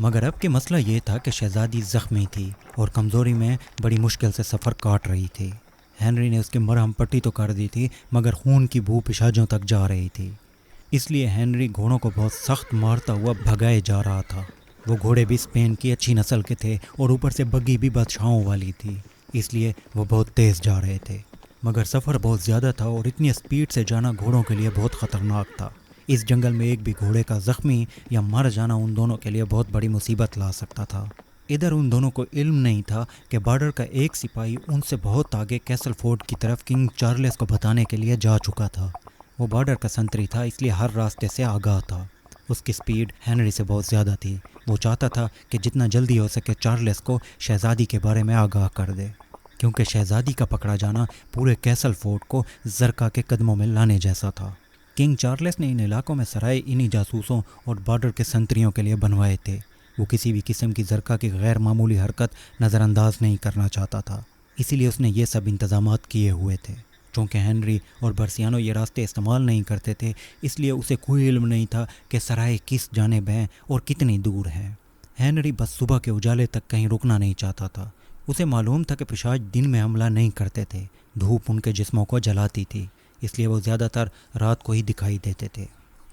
مگر اب کہ مسئلہ یہ تھا کہ شہزادی زخمی تھی اور کمزوری میں بڑی مشکل سے سفر کاٹ رہی تھی۔ ہنری نے اس کی مرہم پٹی تو کر دی تھی مگر خون کی بو پیشاجوں تک جا رہی تھی، اس لیے ہنری گھوڑوں کو بہت سخت مارتا ہوا بھگائے جا رہا تھا۔ وہ گھوڑے بھی اسپین کی اچھی نسل کے تھے اور اوپر سے بگی بھی بادشاہوں والی تھی، اس لیے وہ بہت تیز جا رہے تھے، مگر سفر بہت زیادہ تھا اور اتنی اسپیڈ سے جانا گھوڑوں کے لیے بہت خطرناک تھا۔ اس جنگل میں ایک بھی گھوڑے کا زخمی یا مر جانا ان دونوں کے لیے بہت بڑی مصیبت لا سکتا تھا۔ ادھر ان دونوں کو علم نہیں تھا کہ بارڈر کا ایک سپاہی ان سے بہت آگے کیسل فورٹ کی طرف کنگ چارلس کو بتانے کے لیے جا چکا تھا۔ وہ بارڈر کا سنتری تھا، اس لیے ہر راستے سے آگاہ تھا۔ اس کی سپیڈ ہنری سے بہت زیادہ تھی۔ وہ چاہتا تھا کہ جتنا جلدی ہو سکے چارلس کو شہزادی کے بارے میں آگاہ کر دے، کیونکہ شہزادی کا پکڑا جانا پورے کیسل فورٹ کو زرکا کے قدموں میں لانے جیسا تھا۔ کنگ چارلس نے ان علاقوں میں سرائے انہی جاسوسوں اور بارڈر کے سنتریوں کے لیے بنوائے تھے۔ وہ کسی بھی قسم کی زرکا کی غیر معمولی حرکت نظر انداز نہیں کرنا چاہتا تھا، اسی لیے اس نے یہ سب انتظامات کیے ہوئے تھے۔ چونکہ ہنری اور برسیانو یہ راستے استعمال نہیں کرتے تھے، اس لیے اسے کوئی علم نہیں تھا کہ سرائے کس جانب ہیں اور کتنی دور ہیں۔ ہنری بس صبح کے اجالے تک کہیں رکنا نہیں چاہتا تھا۔ اسے معلوم تھا کہ پیشاج دن میں حملہ نہیں کرتے تھے، دھوپ ان کے جسموں کو جلاتی تھی، اس لیے وہ زیادہ تر رات کو ہی دکھائی دیتے تھے۔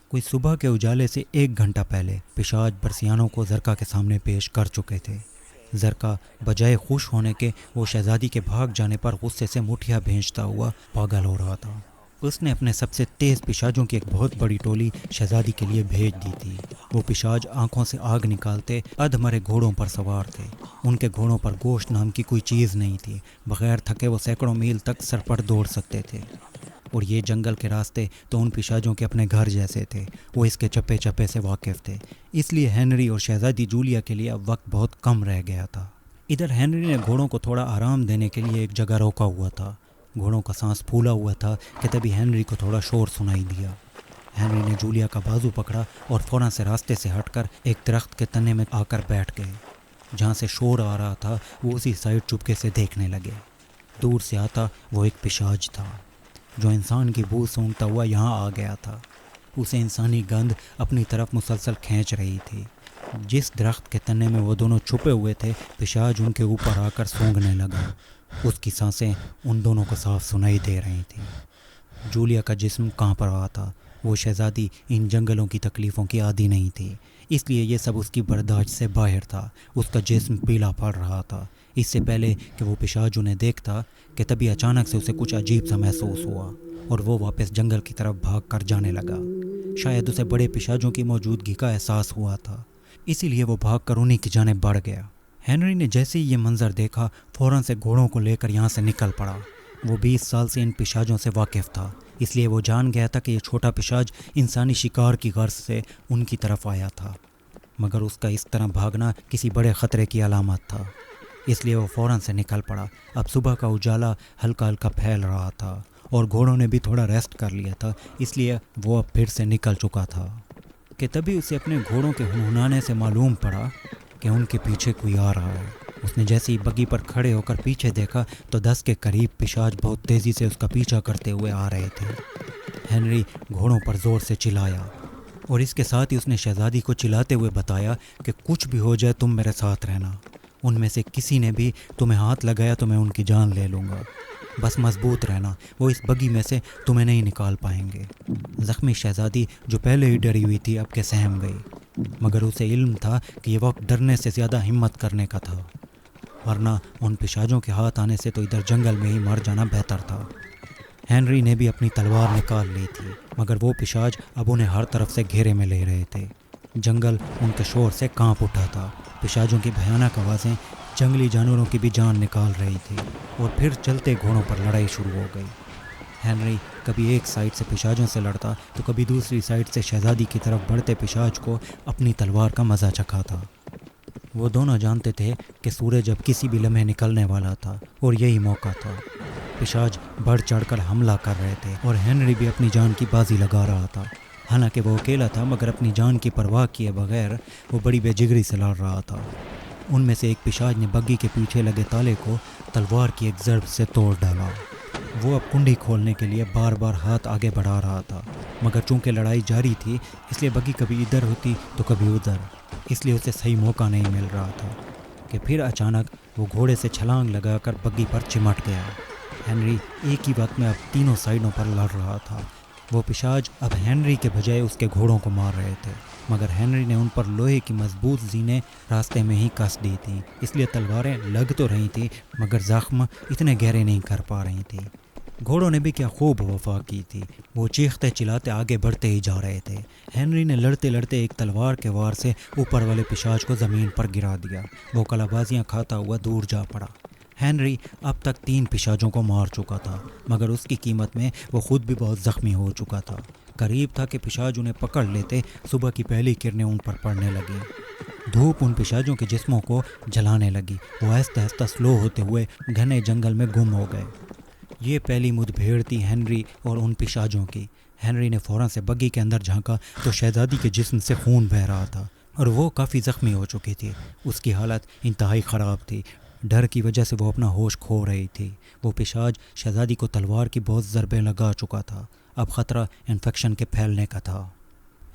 کوئی صبح کے اجالے سے 1 گھنٹہ پہلے پیشاج برسیانو کو زرکا کے سامنے پیش کر چکے تھے۔ زرکا بجائے خوش ہونے کے وہ شہزادی کے بھاگ جانے پر غصے سے مٹھیاں بھینچتا ہوا پاگل ہو رہا تھا۔ اس نے اپنے سب سے تیز پیشاجوں کی ایک بہت بڑی ٹولی شہزادی کے لیے بھیج دی تھی۔ وہ پیشاج آنکھوں سے آگ نکالتے ادھمرے گھوڑوں پر سوار تھے۔ ان کے گھوڑوں پر گوشت نام کی کوئی چیز نہیں تھی، بغیر تھکے وہ سینکڑوں میل تک سر پر دوڑ سکتے تھے۔ اور یہ جنگل کے راستے تو ان پیشاجوں کے اپنے گھر جیسے تھے، وہ اس کے چپے چپے سے واقف تھے، اس لیے ہنری اور شہزادی جولیا کے لیے اب وقت بہت کم رہ گیا تھا۔ ادھر ہنری نے گھوڑوں کو تھوڑا آرام دینے کے لیے ایک جگہ روکا ہوا تھا۔ گھوڑوں کا سانس پھولا ہوا تھا کہ تبھی ہنری کو تھوڑا شور سنائی دیا۔ ہنری نے جولیا کا بازو پکڑا اور فوراں سے راستے سے ہٹ کر ایک درخت کے تنے میں آ کر بیٹھ گئے۔ جہاں سے شور آ رہا تھا وہ اسی سائڈ چپکے سے دیکھنے لگے۔ دور سے آتا وہ ایک پیشاج تھا جو انسان کی بو سونگتا ہوا یہاں آ گیا تھا۔ اسے انسانی گند اپنی طرف مسلسل کھینچ رہی تھی۔ جس درخت کے تنے میں وہ دونوں چھپے ہوئے تھے پیشاج ان کے اوپر آ کر سونگنے لگا۔ اس کی سانسیں ان دونوں کو صاف سنائی دے رہی تھیں۔ جولیا کا جسم کانپ رہا تھا۔ وہ شہزادی ان جنگلوں کی تکلیفوں کی عادی نہیں تھی، اس لیے یہ سب اس کی برداشت سے باہر تھا۔ اس کا جسم پیلا پڑ رہا تھا۔ اس سے پہلے کہ وہ پیشاج انہیں دیکھتا کہ تبھی اچانک سے اسے کچھ عجیب سا محسوس ہوا اور وہ واپس جنگل کی طرف بھاگ کر جانے لگا۔ شاید اسے بڑے پیشاجوں کی موجودگی کا احساس ہوا تھا، اسی لیے وہ بھاگ کر انہی کی جانب بڑھ گیا۔ ہنری نے جیسے ہی یہ منظر دیکھا فوراً سے گھوڑوں کو لے کر یہاں سے نکل پڑا۔ وہ 20 سال سے ان پیشاجوں سے واقف تھا، اس لیے وہ جان گیا تھا کہ یہ چھوٹا پیشاج انسانی شکار کی غرض سے ان کی طرف آیا تھا، مگر اس کا اس طرح بھاگنا کسی بڑے خطرے کی علامت تھا، اس لیے وہ فوراً سے نکل پڑا۔ اب صبح کا اجالا ہلکا ہلکا پھیل رہا تھا اور گھوڑوں نے بھی تھوڑا ریسٹ کر لیا تھا، اس لیے وہ اب پھر سے نکل چکا تھا کہ تبھی اسے اپنے گھوڑوں کے ہنہنانے سے معلوم پڑا کہ ان کے پیچھے کوئی آ رہا ہے۔ اس نے جیسے ہی بگی پر کھڑے ہو کر پیچھے دیکھا تو 10 کے قریب پیشاج بہت تیزی سے اس کا پیچھا کرتے ہوئے آ رہے تھے۔ ہنری گھوڑوں پر زور سے چلایا اور اس کے ساتھ ہی اس نے شہزادی کو چلاتے ہوئے بتایا کہ کچھ بھی ہو جائے تم میرے ساتھ رہنا، ان میں سے کسی نے بھی تمہیں ہاتھ لگایا تو میں ان کی جان لے لوں گا، بس مضبوط رہنا، وہ اس بگی میں سے تمہیں نہیں نکال پائیں گے۔ زخمی شہزادی جو پہلے ہی ڈری ہوئی تھی اب کہ سہم گئی، مگر اسے علم تھا کہ یہ وقت ڈرنے سے زیادہ ہمت کرنے کا تھا، ورنہ ان پیشاجوں کے ہاتھ آنے سے تو ادھر جنگل میں ہی مر جانا بہتر تھا۔ ہنری نے بھی اپنی تلوار نکال لی تھی، مگر وہ پیشاج اب انہیں ہر طرف سے گھیرے میں لے رہے تھے۔ جنگل ان کے شور سے کانپ اٹھا تھا۔ پیشاجوں کی بھیانک آوازیں جنگلی جانوروں کی بھی جان نکال رہی تھی اور پھر چلتے گھوڑوں پر لڑائی شروع ہو گئی۔ ہنری کبھی ایک سائڈ سے پیشاجوں سے لڑتا تو کبھی دوسری سائڈ سے شہزادی کی طرف بڑھتے پیشاج کو اپنی تلوار کا مزہ چکھا تھا۔ وہ دونوں جانتے تھے کہ سورج اب کسی بھی لمحے نکلنے والا تھا اور یہی موقع تھا۔ پیشاج بڑھ چڑھ کر حملہ کر رہے تھے اور ہنری بھی اپنی جان کی بازی لگا رہا تھا۔ حالانکہ وہ اکیلا تھا مگر اپنی جان کی پرواہ کیے بغیر وہ بڑی بے جگری سے لڑ رہا تھا۔ ان میں سے ایک پیشاج نے بگی کے پیچھے لگے تالے کو تلوار کی ایک ضرب سے توڑ ڈالا۔ وہ اب کنڈی کھولنے کے لیے بار بار ہاتھ آگے بڑھا رہا تھا، مگر چونکہ لڑائی جاری تھی اس لیے بگی کبھی ادھر ہوتی تو کبھی ادھر۔ اس لیے اسے صحیح موقع نہیں مل رہا تھا کہ پھر اچانک وہ گھوڑے سے چھلانگ لگا کر بگی پر چمٹ گیا۔ ہنری ایک ہی وقت میں اب تینوں سائڈوں پر لڑ رہا تھا۔ وہ پشاچ اب ہنری کے بجائے اس کے گھوڑوں کو مار رہے تھے، مگر ہنری نے ان پر لوہے کی مضبوط زینیں راستے میں ہی کس دی تھیں، اس لیے تلواریں لگ تو رہی تھیں مگر زخم اتنے گہرے نہیں کر پا رہی تھیں۔ گھوڑوں نے بھی کیا خوب وفا کی تھی، وہ چیختے چلاتے آگے بڑھتے ہی جا رہے تھے۔ ہنری نے لڑتے لڑتے ایک تلوار کے وار سے اوپر والے پشاچ کو زمین پر گرا دیا۔ وہ کلابازیاں کھاتا ہوا دور جا پڑا۔ ہنری اب تک 3 پشاچوں کو مار چکا تھا، مگر اس کی قیمت میں وہ خود بھی بہت زخمی ہو چکا تھا۔ قریب تھا کہ پشاچ انہیں پکڑ لیتے، صبح کی پہلی کرنیں ان پر پڑنے لگیں۔ دھوپ ان پشاچوں کے جسموں کو جلانے لگی۔ وہ آہستہ آہستہ سلو ہوتے ہوئے گھنے جنگل میں گم ہو گئے۔ یہ پہلی مدبھیڑ تھی ہنری اور ان پشاچوں کی۔ ہنری نے فوراً سے بگی کے اندر جھانکا تو شہزادی کے جسم سے خون بہہ رہا تھا اور وہ کافی زخمی ہو چکی تھی۔ اس کی حالت انتہائی خراب تھی، ڈر کی وجہ سے وہ اپنا ہوش کھو رہی تھی۔ وہ پشاچ شہزادی کو تلوار کی بہت ضربیں لگا چکا تھا، اب خطرہ انفیکشن کے پھیلنے کا تھا۔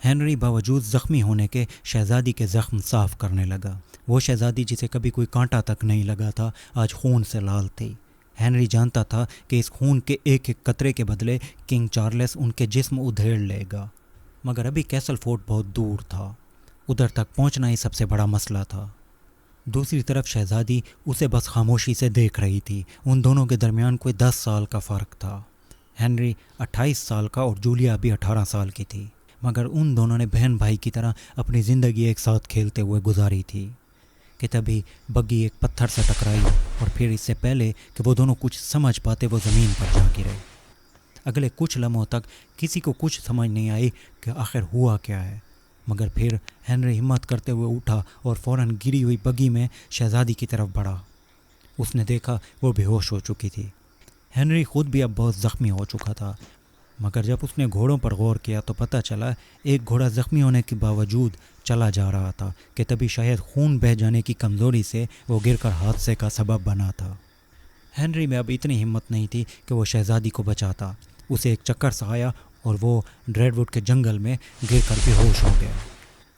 ہنری باوجود زخمی ہونے کے شہزادی کے زخم صاف کرنے لگا۔ وہ شہزادی جسے کبھی کوئی کانٹا تک نہیں لگا تھا آج خون سے لال تھی۔ ہنری جانتا تھا کہ اس خون کے ایک ایک قطرے کے بدلے کنگ چارلس ان کے جسم ادھیڑ لے گا، مگر ابھی کیسل فورٹ بہت دور تھا، ادھر تک پہنچنا ہی سب سے بڑا مسئلہ تھا۔ دوسری طرف شہزادی اسے بس خاموشی سے دیکھ رہی تھی۔ ان دونوں کے درمیان کوئی 10 سال کا فرق تھا۔ ہنری 28 سال کا اور جولیا بھی 18 سال کی تھی، مگر ان دونوں نے بہن بھائی کی طرح اپنی زندگی ایک ساتھ کھیلتے ہوئے گزاری تھی کہ تبھی بگی ایک پتھر سے ٹکرائی اور پھر اس سے پہلے کہ وہ دونوں کچھ سمجھ پاتے وہ زمین پر جا گرے۔ اگلے کچھ لمحوں تک کسی کو کچھ سمجھ نہیں آئی کہ آخر ہوا کیا ہے، مگر پھر ہنری ہمت کرتے ہوئے اٹھا اور فوراً گری ہوئی بگی میں شہزادی کی طرف بڑھا۔ اس نے دیکھا وہ بے ہوش ہو چکی تھی۔ ہنری خود بھی اب بہت زخمی ہو چکا تھا، مگر جب اس نے گھوڑوں پر غور کیا تو پتہ چلا ایک گھوڑا زخمی ہونے کے باوجود چلا جا رہا تھا کہ تبھی شاید خون بہہ جانے کی کمزوری سے وہ گر کر حادثے کا سبب بنا تھا۔ ہنری میں اب اتنی ہمت نہیں تھی کہ وہ شہزادی کو بچاتا۔ اسے ایک چکر سا آیا اور وہ ڈریڈ ووڈ کے جنگل میں گر کر بے ہوش ہو گیا۔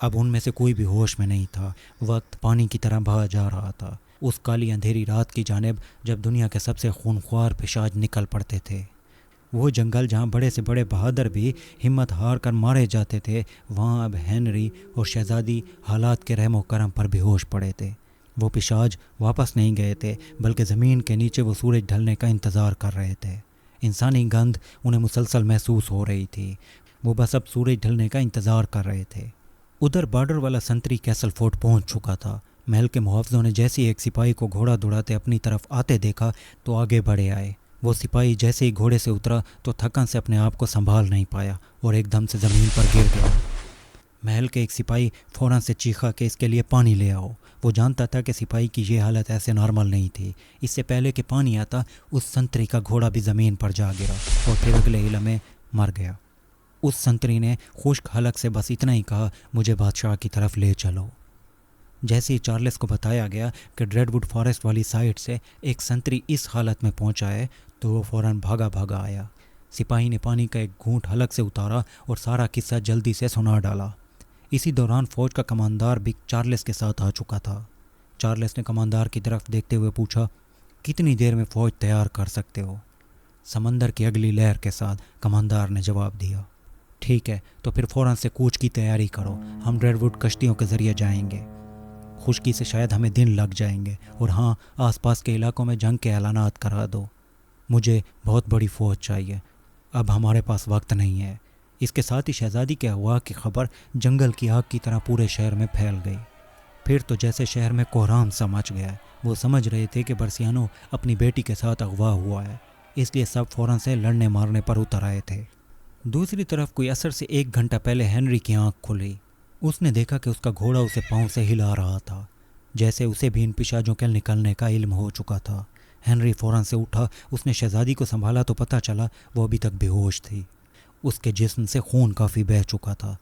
اب ان میں سے کوئی بھی ہوش میں نہیں تھا۔ وقت پانی کی طرح بہا جا رہا تھا اس کالی اندھیری رات کی جانب جب دنیا کے سب سے خونخوار پشاچ نکل پڑتے تھے۔ وہ جنگل جہاں بڑے سے بڑے بہادر بھی ہمت ہار کر مارے جاتے تھے، وہاں اب ہنری اور شہزادی حالات کے رحم و کرم پر بے ہوش پڑے تھے۔ وہ پشاچ واپس نہیں گئے تھے بلکہ زمین کے نیچے وہ سورج ڈھلنے کا انتظار کر رہے تھے۔ انسانی گندھ انہیں مسلسل محسوس ہو رہی تھی، وہ بس اب سورج ڈھلنے کا انتظار کر رہے تھے۔ ادھر بارڈر والا سنتری کیسل فورٹ پہنچ چکا تھا۔ محل کے محافظوں نے جیسے ایک سپاہی کو گھوڑا دوڑاتے اپنی طرف آتے دیکھا تو آگے بڑھے آئے۔ وہ سپاہی جیسے ہی گھوڑے سے اترا تو تھکن سے اپنے آپ کو سنبھال نہیں پایا اور ایک دم سے زمین پر گر گیا۔ محل کے ایک سپاہی فوراً سے چیخا کہ اس کے لیے پانی لے آؤ۔ وہ جانتا تھا کہ سپاہی کی یہ حالت ایسے نارمل نہیں تھی۔ اس سے پہلے کہ پانی آتا اس سنتری کا گھوڑا بھی زمین پر جا گرا اور پھر اگلے ہی لمحے مر گیا۔ اس سنتری نے خشک حلق سے بس اتنا ہی کہا، مجھے بادشاہ کی طرف لے چلو۔ جیسے ہی چارلس کو بتایا گیا کہ ڈریڈ ووڈ فارسٹ والی سائڈ سے ایک سنتری اس حالت میں پہنچا ہے تو وہ فوراً بھاگا آیا۔ سپاہی نے پانی کا ایک گھونٹ حلق سے اتارا اور سارا قصہ جلدی سے سنا ڈالا۔ اسی دوران فوج کا کماندار بھی چارلس کے ساتھ آ چکا تھا۔ چارلس نے کماندار کی طرف دیکھتے ہوئے پوچھا، کتنی دیر میں فوج تیار کر سکتے ہو؟ سمندر کی اگلی لہر کے ساتھ کماندار نے جواب دیا۔ ٹھیک ہے، تو پھر فوراً سے کوچ کی تیاری کرو، ہم ڈریڈ ووڈ کشتیوں کے ذریعے جائیں گے۔ خشکی سے شاید ہمیں دن لگ جائیں گے، اور ہاں، آس پاس کے علاقوں میں جنگ کے اعلانات کرا دو۔ مجھے بہت بڑی فوج چاہیے، اب ہمارے پاس وقت نہیں ہے۔ اس کے ساتھ ہی شہزادی کے اغوا کی خبر جنگل کی آگ کی طرح پورے شہر میں پھیل گئی۔ پھر تو جیسے شہر میں کوہرام سا مچ گیا۔ وہ سمجھ رہے تھے کہ برسیانو اپنی بیٹی کے ساتھ اغوا ہوا ہے، اس لیے سب فوراً سے لڑنے مارنے پر اتر آئے تھے۔ دوسری طرف کوئی عصر سے 1 گھنٹہ پہلے ہنری کی آنکھ کھلی۔ اس نے دیکھا کہ اس کا گھوڑا اسے پاؤں سے ہلا رہا تھا، جیسے اسے بھی ان پشاچوں کے نکلنے کا علم ہو چکا تھا۔ ہنری فوراً سے اٹھا، اس نے شہزادی کو سنبھالا تو پتہ چلا وہ ابھی تک بے ہوش تھی۔ اس کے جسم سے خون کافی بہہ چکا تھا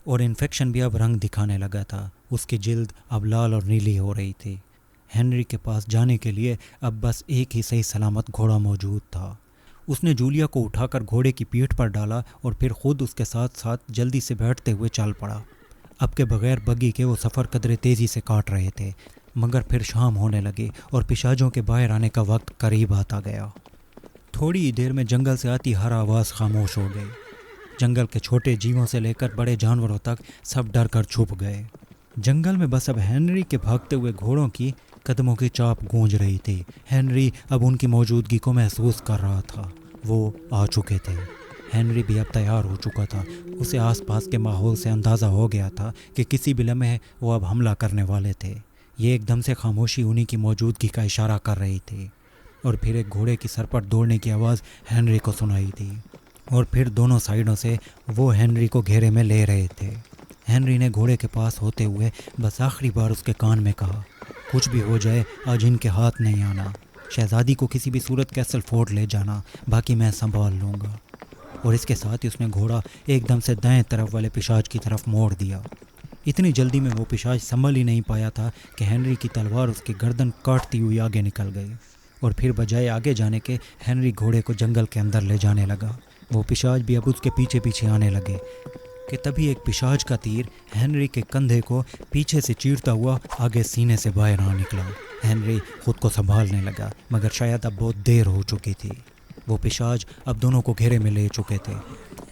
اور انفیکشن بھی اب رنگ دکھانے لگا تھا۔ اس کی جلد اب لال اور نیلی ہو رہی تھی۔ ہنری کے پاس جانے کے لیے اب بس ایک ہی صحیح سلامت گھوڑا موجود تھا۔ اس نے جولیا کو اٹھا کر گھوڑے کی پیٹھ پر ڈالا اور پھر خود اس کے ساتھ ساتھ جلدی سے بیٹھتے ہوئے چل پڑا۔ اب کے بغیر بگی کے وہ سفر قدرے تیزی سے کاٹ رہے تھے، مگر پھر شام ہونے لگی اور پشاجوں کے باہر آنے کا وقت قریب آتا گیا۔ تھوڑی ہی دیر میں جنگل سے آتی ہر آواز خاموش ہو گئی۔ جنگل کے چھوٹے جیووں سے لے کر بڑے جانوروں تک سب ڈر کر چھپ گئے۔ جنگل میں بس اب ہنری کے بھاگتے ہوئے گھوڑوں کی قدموں کی چاپ گونج رہی تھی۔ ہنری اب ان کی موجودگی کو محسوس کر رہا تھا۔ وہ آ چکے تھے۔ ہنری بھی اب تیار ہو چکا تھا۔ اسے آس پاس کے ماحول سے اندازہ ہو گیا تھا کہ کسی بھی لمحے وہ اب حملہ کرنے والے تھے۔ یہ ایک دم سے خاموشی انہی کی موجودگی کا اشارہ کر رہی تھی، اور پھر ایک گھوڑے کی سر پر دوڑنے کی آواز ہنری کو سنائی تھی، اور پھر دونوں سائیڈوں سے وہ ہنری کو گھیرے میں لے رہے تھے۔ ہنری نے گھوڑے کے پاس ہوتے ہوئے بس آخری بار اس کے کان میں کہا، کچھ بھی ہو جائے آج ان کے ہاتھ نہیں آنا، شہزادی کو کسی بھی صورت کیسل فورٹ لے جانا، باقی میں سنبھال لوں گا۔ اور اس کے ساتھ ہی اس نے گھوڑا ایک دم سے دائیں طرف والے پشاج کی طرف موڑ دیا۔ اتنی جلدی میں وہ پشاج سنبھل ہی نہیں پایا تھا کہ ہنری کی تلوار اس کی گردن کاٹتی ہوئی آگے نکل گئی، اور پھر بجائے آگے جانے کے ہنری گھوڑے کو جنگل کے اندر لے جانے لگا۔ وہ پشاج بھی اب اس کے پیچھے پیچھے آنے لگے کہ تبھی ایک پشاج کا تیر ہنری کے کندھے کو پیچھے سے چیرتا ہوا آگے سینے سے باہر آ نکلا۔ ہنری خود کو سنبھالنے لگا، مگر شاید اب بہت دیر ہو چکی تھی۔ وہ پشاج اب دونوں کو گھیرے میں لے چکے تھے۔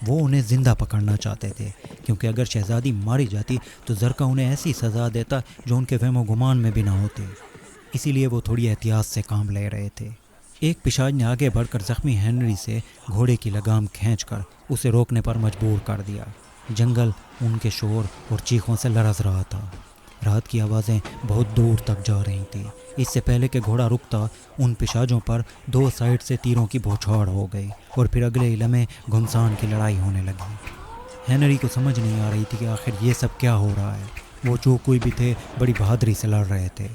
وہ انہیں زندہ پکڑنا چاہتے تھے، کیونکہ اگر شہزادی ماری جاتی تو زرکا انہیں ایسی سزا دیتا جو ان کے وہم و گمان میں بھی نہ ہوتے۔ اسی لیے وہ تھوڑی احتیاط سے کام لے رہے تھے۔ ایک پشاج نے آگے بڑھ کر زخمی ہنری سے گھوڑے کی لگام کھینچ کر اسے روکنے پر مجبور کر دیا۔ جنگل ان کے شور اور چیخوں سے لرز رہا تھا۔ رات کی آوازیں بہت دور تک جا رہی تھیں۔ اس سے پہلے کہ گھوڑا رکتا، ان پشاجوں پر دو سائیڈ سے تیروں کی بوچھاڑ ہو گئی، اور پھر اگلے لمحے گھمسان کی لڑائی ہونے لگی۔ ہنری کو سمجھ نہیں آ رہی تھی کہ آخر یہ سب کیا ہو رہا ہے۔ وہ جو کوئی بھی تھے بڑی بہادری سے لڑ رہے تھے۔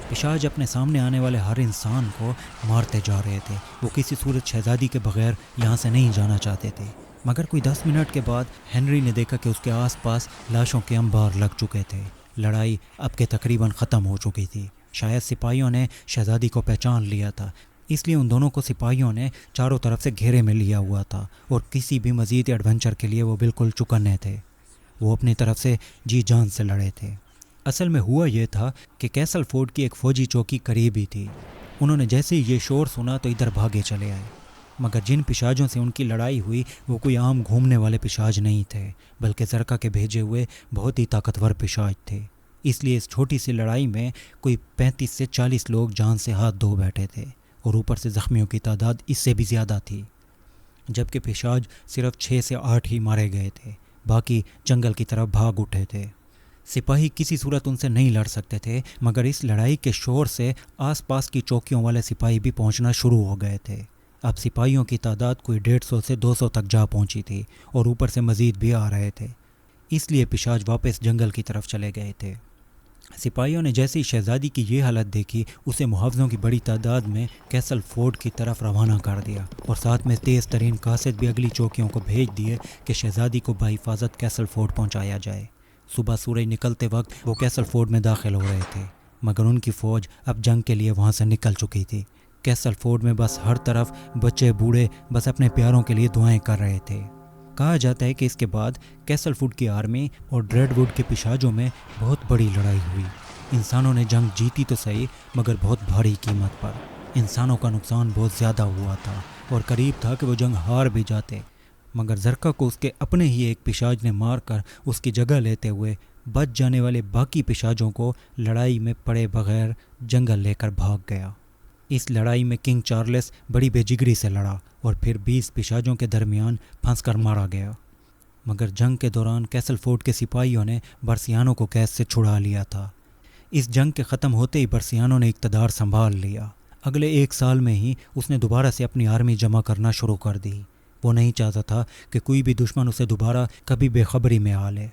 پشاج اپنے سامنے آنے والے ہر انسان کو مارتے جا رہے تھے۔ وہ کسی صورت شہزادی کے بغیر یہاں سے نہیں جانا چاہتے تھے۔ مگر کوئی 10 منٹ کے بعد ہنری نے دیکھا کہ اس کے آس پاس لاشوں کے انبار لگ چکے تھے۔ لڑائی اب کے تقریباً ختم ہو چکی تھی۔ شاید سپاہیوں نے شہزادی کو پہچان لیا تھا، اس لیے ان دونوں کو سپاہیوں نے چاروں طرف سے گھیرے میں لیا ہوا تھا، اور کسی بھی مزید ایڈونچر کے لیے وہ بالکل چکنے تھے۔ وہ اپنی طرف سے جی جان سے لڑے تھے۔ اصل میں ہوا یہ تھا کہ کیسل فورٹ کی ایک فوجی چوکی قریب ہی تھی۔ انہوں نے جیسے ہی یہ شور سنا تو ادھر بھاگے چلے آئے، مگر جن پشاجوں سے ان کی لڑائی ہوئی وہ کوئی عام گھومنے والے پشاج نہیں تھے، بلکہ زرکا کے بھیجے ہوئے بہت ہی طاقتور پشاج تھے۔ اس لیے اس چھوٹی سی لڑائی میں کوئی 35 سے 40 لوگ جان سے ہاتھ دھو بیٹھے تھے، اور اوپر سے زخمیوں کی تعداد اس سے بھی زیادہ تھی، جبکہ پشاج صرف 6 سے 8 ہی مارے گئے تھے، باقی جنگل کی طرف بھاگ اٹھے تھے۔ سپاہی کسی صورت ان سے نہیں لڑ سکتے تھے، مگر اس لڑائی کے شور سے آس پاس کی چوکیوں والے سپاہی بھی پہنچنا شروع ہو گئے تھے۔ اب سپاہیوں کی تعداد کوئی 150 سے 200 تک جا پہنچی تھی، اور اوپر سے مزید بھی آ رہے تھے۔ اس لیے پشاج واپس جنگل کی طرف چلے گئے تھے۔ سپاہیوں نے جیسے ہی شہزادی کی یہ حالت دیکھی، اسے محافظوں کی بڑی تعداد میں کیسل فورٹ کی طرف روانہ کر دیا، اور ساتھ میں تیز ترین قاصد بھی اگلی چوکیوں کو بھیج دیے کہ شہزادی کو بحفاظت کیسل فورٹ پہنچایا جائے۔ صبح سورج نکلتے وقت وہ کیسل فورٹ میں داخل ہو رہے تھے، مگر ان کی فوج اب جنگ کے لیے وہاں سے نکل چکی تھی۔ کیسل فورٹ میں بس ہر طرف بچے بوڑھے بس اپنے پیاروں کے لیے دعائیں کر رہے تھے۔ کہا جاتا ہے کہ اس کے بعد کیسل فورٹ کی آرمی اور ڈریڈ ووڈ کے پشاجوں میں بہت بڑی لڑائی ہوئی۔ انسانوں نے جنگ جیتی تو صحیح، مگر بہت بھاری قیمت پر۔ انسانوں کا نقصان بہت زیادہ ہوا تھا، اور قریب تھا کہ وہ جنگ ہار بھی جاتے، مگر زرکا کو اس کے اپنے ہی ایک پشاج نے مار کر اس کی جگہ لیتے ہوئے بچ جانے والے باقی پشاجوں کو لڑائی میں پڑے بغیر جنگل لے کر بھاگ گیا۔ اس لڑائی میں کنگ چارلس بڑی بے جگری سے لڑا، اور پھر 20 پشاجوں کے درمیان پھنس کر مارا گیا۔ مگر جنگ کے دوران کیسل فورٹ کے سپاہیوں نے برسیانوں کو قید سے چھڑا لیا تھا۔ اس جنگ کے ختم ہوتے ہی برسیانوں نے اقتدار سنبھال لیا۔ اگلے 1 سال میں ہی اس نے دوبارہ سے اپنی آرمی جمع کرنا شروع کر دی۔ وہ نہیں چاہتا تھا کہ کوئی بھی دشمن اسے دوبارہ کبھی بے خبری میں آ لے۔